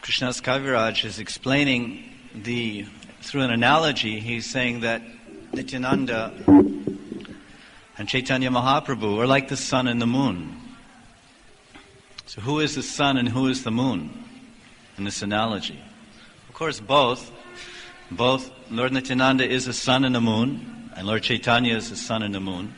Krishnadas Kaviraj is explaining through an analogy, he's saying that Nityananda and Chaitanya Mahaprabhu are like the sun and the moon. So who is the sun and who is the moon in this analogy? Of course, both. Lord Nityananda is a sun and a moon, and Lord Chaitanya is a sun and a moon.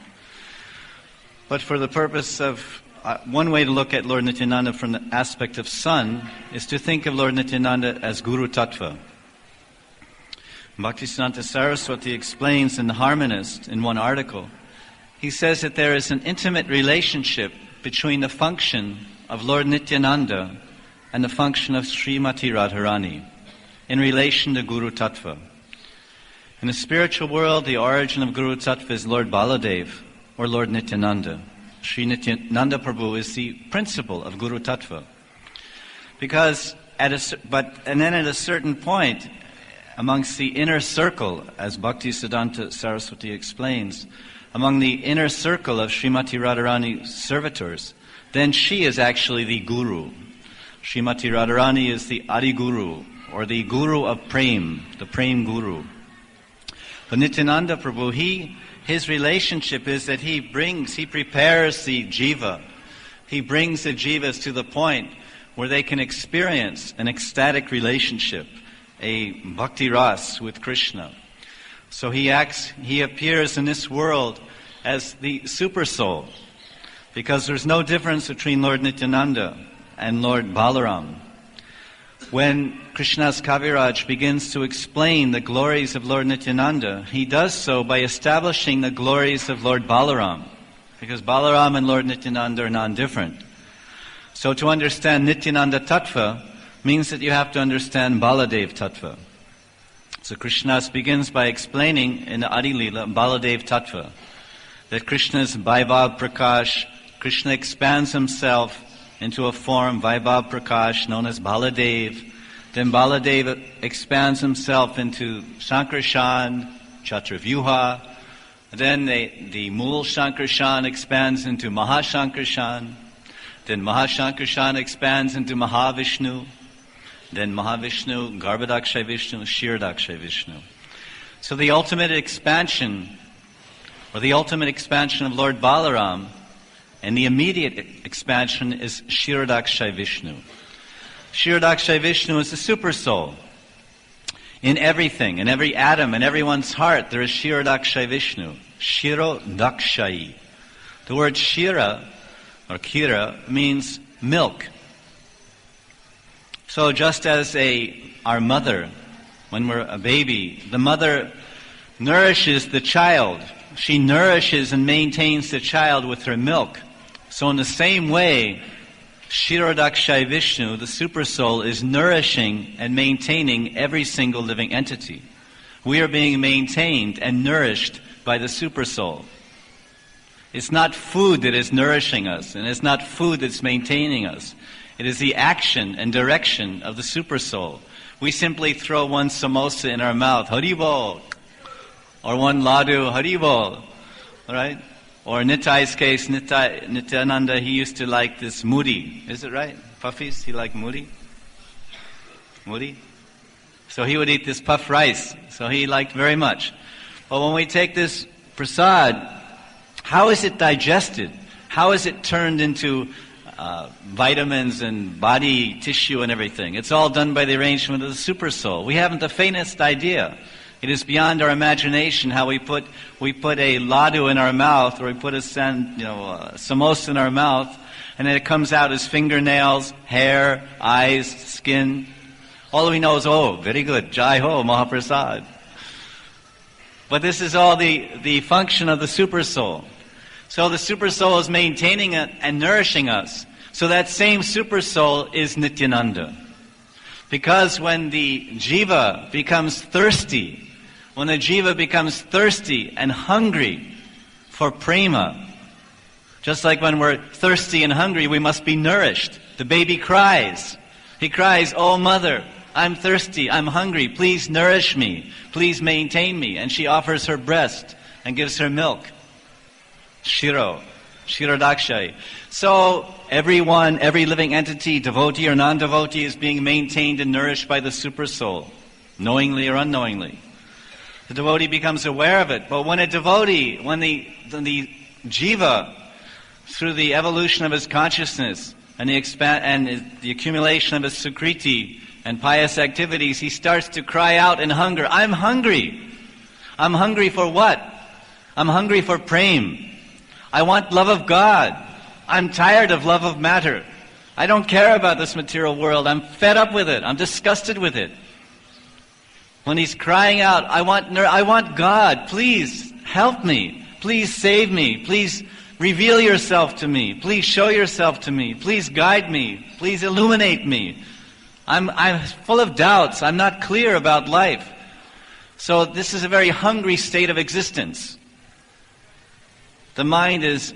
But for the purpose of one way to look at Lord Nityananda from the aspect of sun is to think of Lord Nityananda as Guru Tattva. Bhaktisiddhanta Saraswati explains in The Harmonist, in one article, he says that there is an intimate relationship between the function of Lord Nityananda and the function of Srimati Radharani in relation to Guru Tattva. In the spiritual world, the origin of Guru Tattva is Lord Baladev or Lord Nityananda. Sri Nityananda Prabhu is the principle of Guru Tattva. Then at a certain point, amongst the inner circle, as Bhaktisiddhanta Saraswati explains, among the inner circle of Srimati Radharani's servitors, then she is actually the Guru. Srimati Radharani is the Adi Guru, or the Guru of Prem, the Prem Guru. But Nityananda Prabhu, his relationship is that he prepares the jiva. He brings the jivas to the point where they can experience an ecstatic relationship, a bhakti ras with Krishna. So he appears in this world as the super soul, because there's no difference between Lord Nityananda and Lord Balaram. When Krishnadas Kaviraj begins to explain the glories of Lord Nityananda, he does so by establishing the glories of Lord Balaram, because Balaram and Lord Nityananda are non-different. So to understand Nityananda Tattva means that you have to understand Baladev Tattva. So Krishnadas begins by explaining in the Adi Lila Baladev Tattva, that Krishna is Vaibhav Prakash. Krishna expands himself into a form, Vaibhav Prakash, known as Baladev. Then Baladev expands himself into Shankarshan, Chatravyuha. Then the Mool Shankarshan expands into Mahashankarshan. Then Mahashankarshan expands into Mahavishnu. Then Mahavishnu, Garbhodakshay Vishnu, Kshirodakshay Vishnu. So the ultimate expansion of Lord Balaram, and the immediate expansion is Kshirodakshay Vishnu. Kshirodakshay Vishnu is the super soul. In everything, in every atom, in everyone's heart, there is Kshirodakshay Vishnu. Kshirodakshayi. The word Kshira, or Kira, means milk. So just as our mother, when we're a baby, the mother nourishes the child. She nourishes and maintains the child with her milk. So in the same way, Kshirodakshay Vishnu, the super soul, is nourishing and maintaining every single living entity. We are being maintained and nourished by the super soul. It's not food that is nourishing us, and it's not food that's maintaining us. It is the action and direction of the super soul. We simply throw one samosa in our mouth, Haribol, or one ladu, Haribol, right? Or in Nitai's case, Nityananda, he used to like this mudi. Is it right? Puffies? He liked mudi? Mudi? So he would eat this puff rice. So he liked very much. But when we take this prasad, how is it digested? How is it turned into vitamins and body tissue and everything? It's all done by the arrangement of the super soul. We haven't the faintest idea. It is beyond our imagination how we put a ladu in our mouth, or we put a samosa in our mouth, and then it comes out as fingernails, hair, eyes, skin. All we know is, oh, very good, Jai Ho, Mahaprasad. But this is all the function of the super soul. So the super soul is maintaining it and nourishing us. So that same super soul is Nityananda. Because when the jiva becomes thirsty, and hungry for prema, just like when we're thirsty and hungry, we must be nourished. The baby cries. He cries, "Oh mother, I'm thirsty, I'm hungry, please nourish me, please maintain me." And she offers her breast and gives her milk. Shiro, Kshirodakshai. So everyone, every living entity, devotee or non-devotee, is being maintained and nourished by the Supersoul, knowingly or unknowingly. The devotee becomes aware of it. But when a devotee, when the jiva, through the evolution of his consciousness and the accumulation of his sukriti and pious activities, he starts to cry out in hunger, I'm hungry. I'm hungry for what? I'm hungry for prem. I want love of God. I'm tired of love of matter. I don't care about this material world. I'm fed up with it. I'm disgusted with it. When he's crying out, I want God. Please help me. Please save me. Please reveal yourself to me. Please show yourself to me. Please guide me. Please illuminate me. I'm full of doubts. I'm not clear about life. So this is a very hungry state of existence. The mind is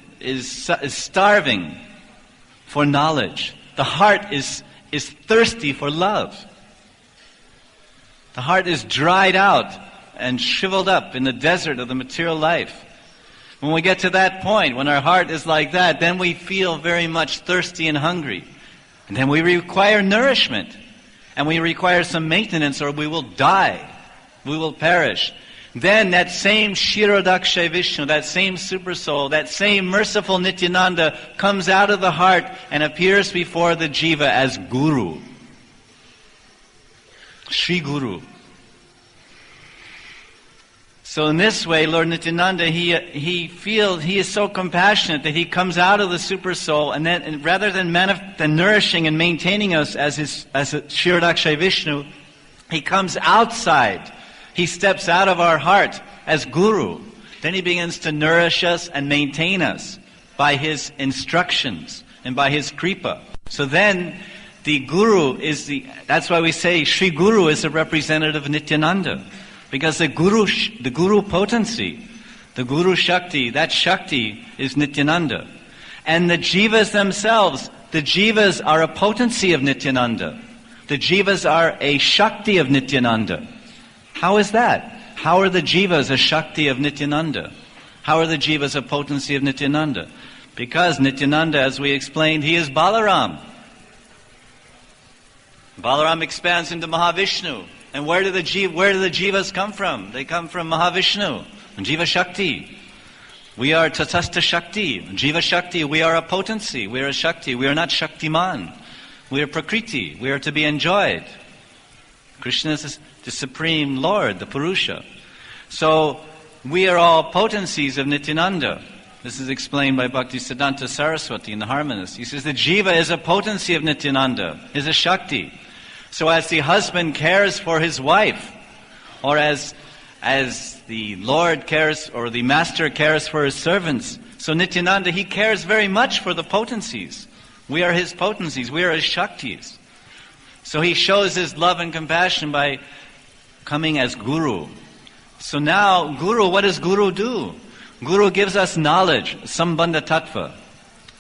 starving for knowledge. The heart is thirsty for love. The heart is dried out and shriveled up in the desert of the material life. When we get to that point, when our heart is like that, then we feel very much thirsty and hungry. And then we require nourishment. And we require some maintenance, or we will die. We will perish. Then that same Kshirodakshay Vishnu, that same Supersoul, that same merciful Nityananda comes out of the heart and appears before the jiva as Guru. Sri Guru. So in this way, Lord Nityananda, he is so compassionate that he comes out of the Supersoul, and then rather than nourishing and maintaining us as a Kshirodakshay Vishnu, he comes outside. He steps out of our heart as Guru. Then he begins to nourish us and maintain us by his instructions and by his kripa. So then the Guru that's why we say Sri Guru is a representative of Nityananda. Because the Guru potency, the Guru Shakti, that Shakti is Nityananda. And the jivas themselves, the jivas are a potency of Nityananda. The jivas are a Shakti of Nityananda. How is that? How are the jivas a Shakti of Nityananda? How are the jivas a potency of Nityananda? Because Nityananda, as we explained, he is Balaram. Balaram expands into Mahavishnu. And where do the jivas come from? They come from Mahavishnu, Jiva Shakti. We are Tatastha Shakti, Jiva Shakti. We are a potency. We are a Shakti. We are not Shaktiman. We are Prakriti. We are to be enjoyed. Krishna is the Supreme Lord, the Purusha. So we are all potencies of Nityananda. This is explained by Bhaktisiddhanta Saraswati in the Harmonist. He says the jiva is a potency of Nityananda, is a Shakti. So as the husband cares for his wife, or as the Lord cares, or the Master cares for his servants, so Nityananda, he cares very much for the potencies. We are his potencies, we are his Shaktis. So he shows his love and compassion by coming as Guru. So now, Guru, what does Guru do? Guru gives us knowledge, Sambandha Tattva.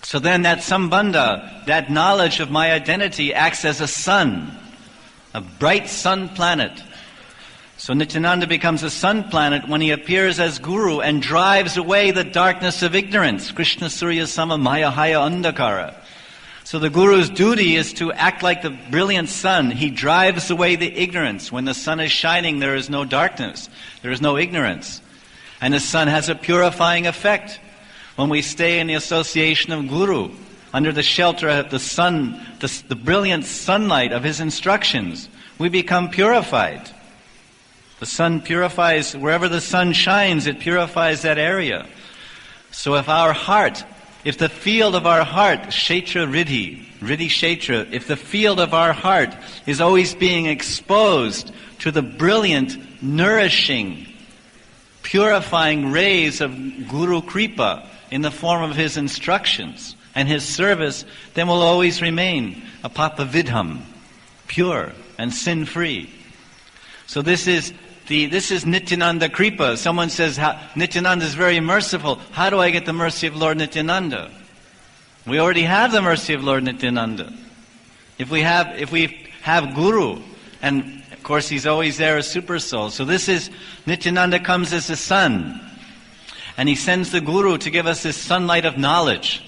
So then that Sambandha, that knowledge of my identity, acts as a sun, a bright sun planet. So Nityananda becomes a sun planet when he appears as Guru and drives away the darkness of ignorance. Krishna Surya Sama Maya Haya Andakara. So the Guru's duty is to act like the brilliant sun. He drives away the ignorance. When the sun is shining, there is no darkness. There is no ignorance. And the sun has a purifying effect. When we stay in the association of Guru, under the shelter of the sun, the brilliant sunlight of his instructions, we become purified. The sun purifies, wherever the sun shines, it purifies that area. So if the field of our heart, Kshetra Riddhi Kshetra, if the field of our heart is always being exposed to the brilliant, nourishing, purifying rays of Guru Kripa in the form of his instructions and his service, then we'll always remain apapavidham, pure and sin-free. So this is Nityananda Kripa. Someone says, Nityananda is very merciful. How do I get the mercy of Lord Nityananda? We already have the mercy of Lord Nityananda. If we have Guru, and of course he's always there as Super Soul. So Nityananda comes as the sun. And he sends the Guru to give us this sunlight of knowledge.